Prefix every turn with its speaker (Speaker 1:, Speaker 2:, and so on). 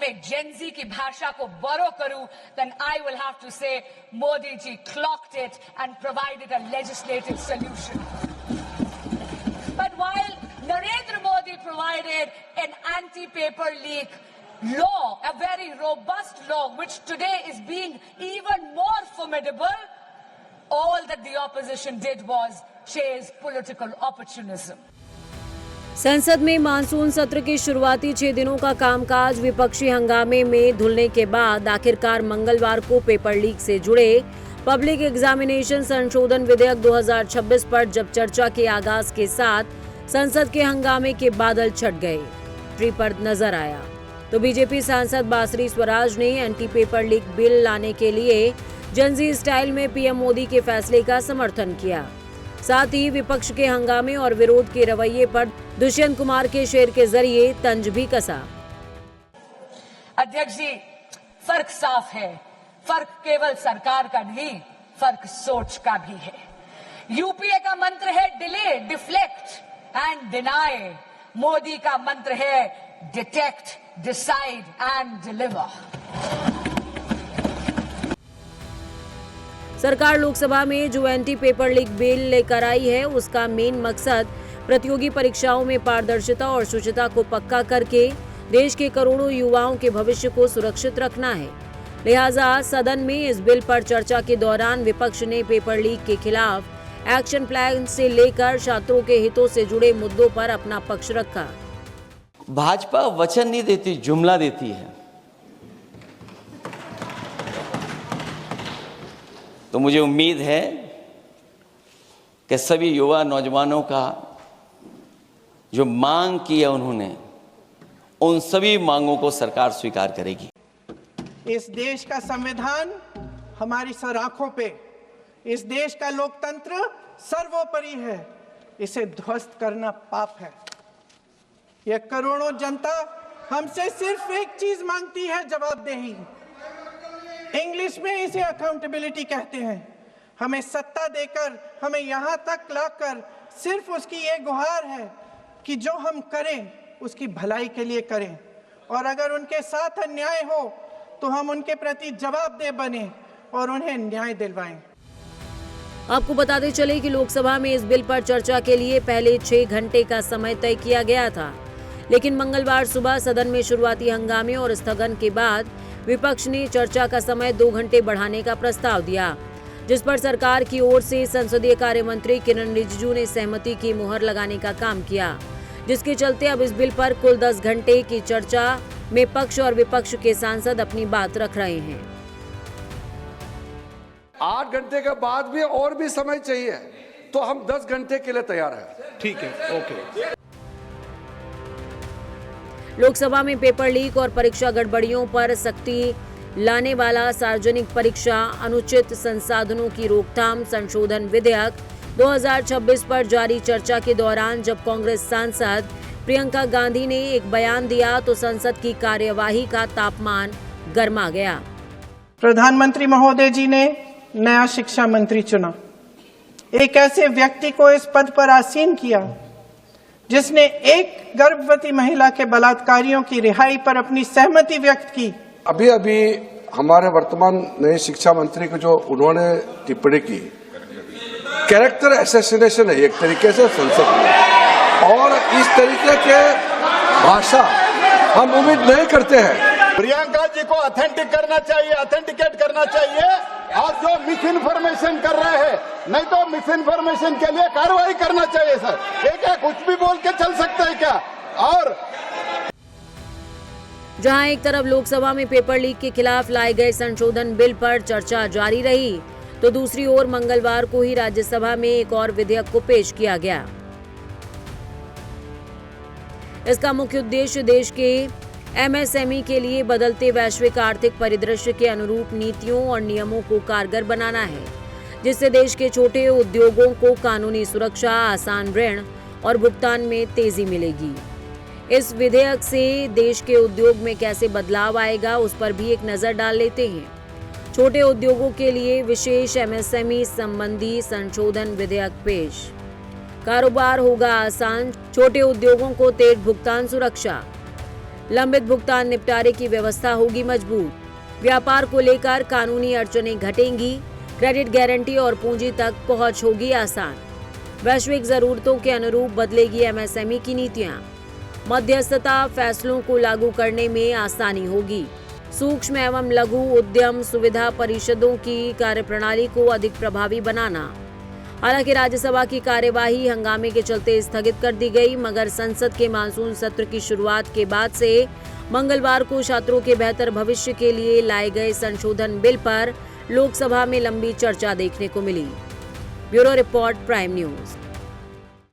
Speaker 1: में जेनजी की भाषा को बोरो करूं, then I will have to say Modi ji clocked it and provided a legislative solution. But while Narendra Modi provided an anti-paper leak law, a very robust law, which today is being even more formidable, all that the opposition did was chase political opportunism.
Speaker 2: संसद में monsoon सत्र के शुरुआती 6 दिनों का कामकाज विपक्षी हंगामे में धुलने के बाद आखिरकार मंगलवार को पेपर लीक से जुड़े पब्लिक एग्जामिनेशन संशोधन विधेयक 2026 पर जब चर्चा के आगाज के साथ संसद के हंगामे के बादल छट गए, ट्री पर नजर आया तो बीजेपी सांसद बासरी स्वराज ने एंटी पेपर लीक बिल लाने के लिए जनजी स्टाइल में पीएम मोदी के फैसले का समर्थन किया। साथ ही विपक्ष के हंगामे और विरोध के रवैये पर दुष्यंत कुमार के शेर के जरिए तंज भी कसा।
Speaker 1: अध्यक्ष जी, फर्क साफ है, फर्क केवल सरकार का नहीं, फर्क सोच का भी है। यूपीए का मंत्र है delay, deflect and deny. Modi का मंत्र है डिटेक्ट, डिसाइड एंड डिलीवर।
Speaker 2: सरकार लोकसभा में जो एंटी पेपर लीक बिल लेकर आई है, उसका मेन मकसद प्रतियोगी परीक्षाओं में पारदर्शिता और शुचिता को पक्का करके देश के करोड़ों युवाओं के भविष्य को सुरक्षित रखना है। लिहाजा सदन में इस बिल पर चर्चा के दौरान विपक्ष ने पेपर लीक के खिलाफ एक्शन प्लान से लेकर छात्रों के हितों से जुड़े मुद्दों पर अपना पक्ष रखा।
Speaker 3: भाजपा वचन नहीं देती, जुमला देती है। तो मुझे उम्मीद है कि सभी युवा नौजवानों का जो मांग की है उन्होंने, उन सभी मांगों को सरकार स्वीकार करेगी।
Speaker 4: इस देश का संविधान हमारी सर आंखों पे, इस देश का लोकतंत्र सर्वोपरि है, इसे ध्वस्त करना पाप है। यह करोड़ों जनता हमसे सिर्फ एक चीज मांगती है, जवाबदेही। इंग्लिश में इसे अकाउंटेबिलिटी कहते हैं। हमें सत्ता देकर, हमें यहाँ तक लाकर सिर्फ उसकी ये गुहार है कि जो हम करें उसकी भलाई के लिए करें, और अगर उनके साथ अन्याय हो तो हम उनके प्रति जवाबदेह बने और उन्हें न्याय दिलवाएं।
Speaker 2: आपको बताते चले कि लोकसभा में इस बिल पर चर्चा के लिए पहले 6 घंटे का समय तय किया गया था, लेकिन मंगलवार सुबह सदन में शुरुआती हंगामे और स्थगन के बाद विपक्ष ने चर्चा का समय 2 घंटे बढ़ाने का प्रस्ताव दिया, जिस पर सरकार की ओर से संसदीय कार्य मंत्री किरण रिजिजू ने सहमति की मुहर लगाने का काम किया, जिसके चलते अब इस बिल पर कुल 10 घंटे की चर्चा में पक्ष और विपक्ष के सांसद अपनी बात रख रहे हैं।
Speaker 5: 8 घंटे के बाद भी और भी समय चाहिए तो हम 10 घंटे के लिए तैयार हैं।
Speaker 4: ठीक है, ओके।
Speaker 2: लोकसभा में पेपर लीक और परीक्षा गड़बड़ियों पर सख्ती लाने वाला सार्वजनिक परीक्षा अनुचित संसाधनों की रोकथाम संशोधन विधेयक 2026 पर जारी चर्चा के दौरान जब कांग्रेस सांसद प्रियंका गांधी ने एक बयान दिया तो संसद की कार्यवाही का तापमान गर्मा गया।
Speaker 4: प्रधानमंत्री महोदय जी ने नया शिक्षा मंत्री चुना, एक ऐसे व्यक्ति को इस पद पर आसीन किया जिसने एक गर्भवती महिला के बलात्कारियों की रिहाई पर अपनी सहमति व्यक्त की।
Speaker 5: अभी अभी हमारे वर्तमान नए शिक्षा मंत्री को जो उन्होंने टिप्पणी की, कैरेक्टर असैसिनेशन है एक तरीके से संसद में, और इस तरीके के भाषा हम उम्मीद नहीं करते हैं।
Speaker 6: प्रियंका जी को ऑथेंटिक करना चाहिए, ऑथेंटिकेट करना चाहिए, और जो मिस इन्फॉर्मेशन कर रहे हैं, नहीं तो मिस इन्फॉर्मेशन के लिए कार्रवाई करना चाहिए सर। ये क्या कुछ भी बोल के चल सकते हैं क्या? और
Speaker 2: जहां एक तरफ लोकसभा में पेपर लीक के खिलाफ लाए गए संशोधन बिल पर चर्चा जारी रही, तो दूसरी ओर मंगलवार को ही राज्यसभा में एक और विधेयक को पेश किया गया। इसका मुख्य उद्देश्य देश के एमएसएमई के लिए बदलते वैश्विक आर्थिक परिदृश्य के अनुरूप नीतियों और नियमों को कारगर बनाना है, जिससे देश के छोटे उद्योगों को कानूनी सुरक्षा, आसान ऋण और भुगतान में तेजी मिलेगी। इस विधेयक से देश के उद्योग में कैसे बदलाव आएगा, उस पर भी एक नजर डाल लेते हैं। छोटे उद्योगों के लिए विशेष एमएसएमई संबंधी संशोधन विधेयक पेश। कारोबार होगा आसान, छोटे उद्योगों को तेज भुगतान सुरक्षा। लंबित भुगतान निपटारे की व्यवस्था होगी मजबूत। व्यापार को लेकर कानूनी अड़चनें घटेंगी। क्रेडिट गारंटी और पूंजी तक पहुंच होगी आसान। वैश्विक जरूरतों के अनुरूप बदलेगी एमएसएमई की नीतियां। मध्यस्थता फैसलों को लागू करने में आसानी होगी। सूक्ष्म एवं लघु उद्यम सुविधा परिषदों की कार्यप्रणाली को अधिक प्रभावी बनाना। हालांकि राज्यसभा की कार्यवाही हंगामे के चलते स्थगित कर दी गई, मगर संसद के मानसून सत्र की शुरुआत के बाद से मंगलवार को छात्रों के बेहतर भविष्य के लिए लाए गए संशोधन बिल पर लोकसभा में लंबी चर्चा देखने को मिली। Bureau report, prime news.